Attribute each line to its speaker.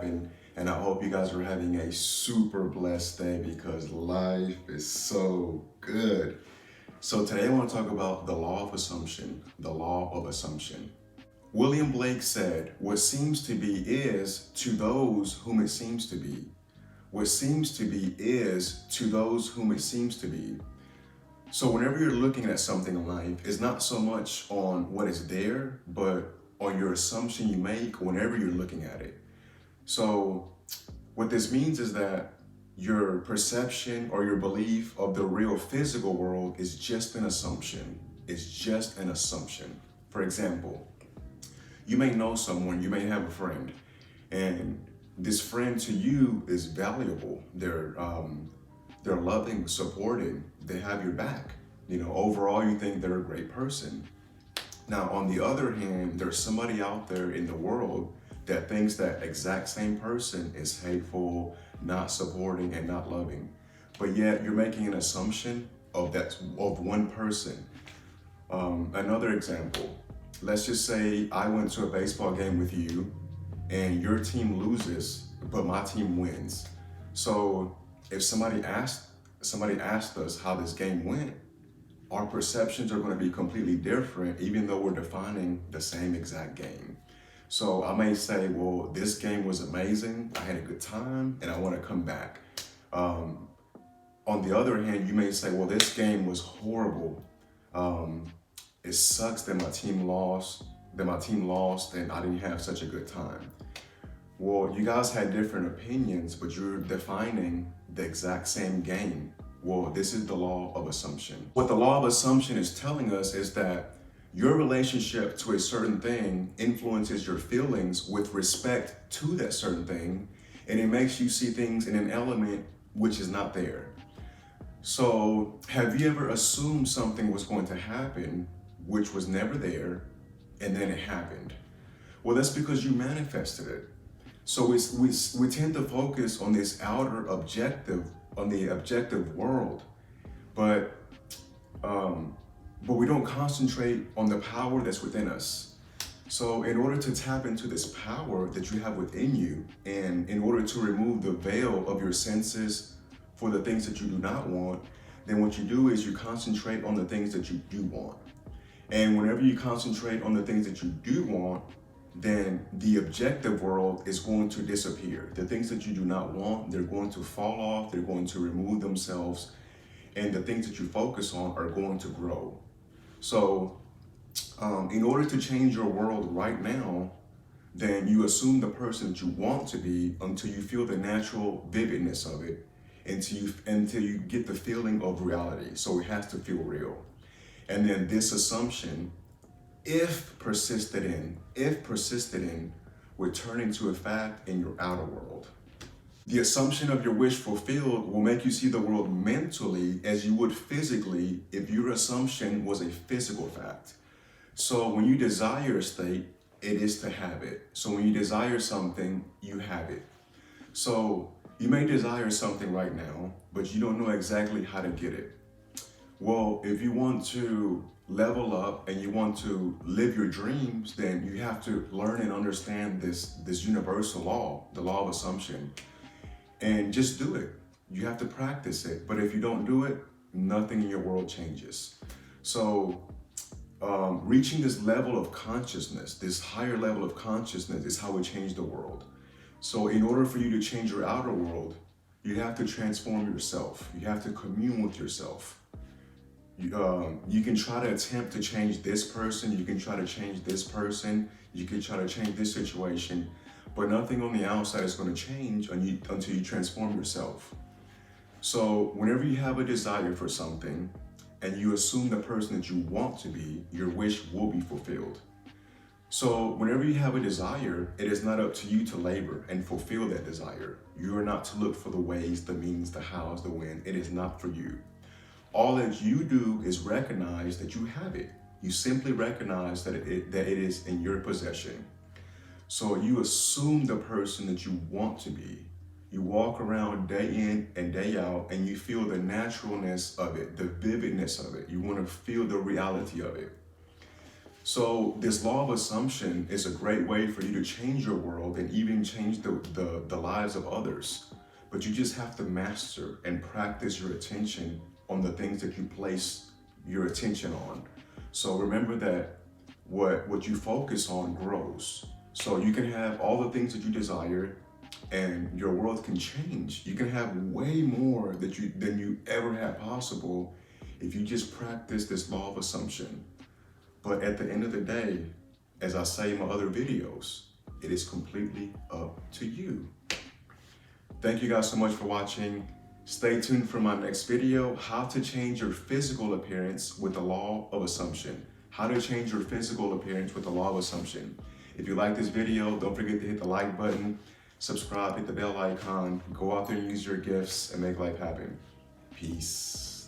Speaker 1: Happen, and I hope you guys are having a super blessed day because life is so good. So today I want to talk about the law of assumption, the law of assumption. William Blake said, "What seems to be is to those whom it seems to be. What seems to be is to those whom it seems to be." So whenever you're looking at something in life, it's not so much on what is there, but on your assumption you make whenever you're looking at it. So what this means is that your perception or your belief of the real physical world is just an assumption. It's just an assumption. For example, you may know someone, you may have a friend, and this friend to you is valuable. They're loving, supporting, they have your back. Overall, you think they're a great person. Now, on the other hand, there's somebody out there in the world that thinks that exact same person is hateful, not supporting, and not loving. But yet, you're making an assumption of one person. Another example, let's just say I went to a baseball game with you, and your team loses, but my team wins. So if somebody asked us how this game went, our perceptions are going to be completely different, even though we're defining the same exact game. So I may say, well, this game was amazing, I had a good time, and I want to come back. On the other hand, you may say, well, this game was horrible. It sucks that my team lost, and I didn't have such a good time. Well, you guys had different opinions, but you're defining the exact same game. Well, this is the law of assumption. What the law of assumption is telling us is that your relationship to a certain thing influences your feelings with respect to that certain thing, and it makes you see things in an element which is not there. So, have you ever assumed something was going to happen which was never there, and then it happened? Well, that's because you manifested it. So we tend to focus on this outer objective, on the objective world, but we don't concentrate on the power that's within us. So in order to tap into this power that you have within you, and in order to remove the veil of your senses for the things that you do not want, then what you do is you concentrate on the things that you do want. And whenever you concentrate on the things that you do want, then the objective world is going to disappear. The things that you do not want, they're going to fall off, they're going to remove themselves, and the things that you focus on are going to grow. So, in order to change your world right now, then you assume the person that you want to be until you feel the natural vividness of it, until you get the feeling of reality. So it has to feel real. And then this assumption, if persisted in, will turn into a fact in your outer world. The assumption of your wish fulfilled will make you see the world mentally as you would physically if your assumption was a physical fact. So when you desire a state, it is to have it. So when you desire something, you have it. So you may desire something right now, but you don't know exactly how to get it. Well, if you want to level up and you want to live your dreams, then you have to learn and understand this universal law, the law of assumption, and just do it. You have to practice it. But if you don't do it, nothing in your world changes. So reaching this level of consciousness, this higher level of consciousness, is how we change the world. So in order for you to change your outer world, you have to transform yourself. You have to commune with yourself. You can try to attempt to change this person, you can try to change this person, you can try to change this situation, but nothing on the outside is going to change until you transform yourself. So whenever you have a desire for something and you assume the person that you want to be, your wish will be fulfilled. So whenever you have a desire, it is not up to you to labor and fulfill that desire. You are not to look for the ways, the means, the hows, the when. It is not for you. All that you do is recognize that you have it. You simply recognize that it is in your possession. So you assume the person that you want to be. You walk around day in and day out and you feel the naturalness of it, the vividness of it. You want to feel the reality of it. So this law of assumption is a great way for you to change your world and even change the lives of others. But you just have to master and practice your attention on the things that you place your attention on. So remember that what you focus on grows. So you can have all the things that you desire and your world can change. You can have way more than you ever had possible if you just practice this law of assumption. But at the end of the day, as I say in my other videos, it is completely up to you. Thank you guys so much for watching. Stay tuned for my next video, how to change your physical appearance with the law of assumption. How to change your physical appearance with the law of assumption. If you like this video, don't forget to hit the like button, subscribe, hit the bell icon, go out there and use your gifts and make life happen. Peace.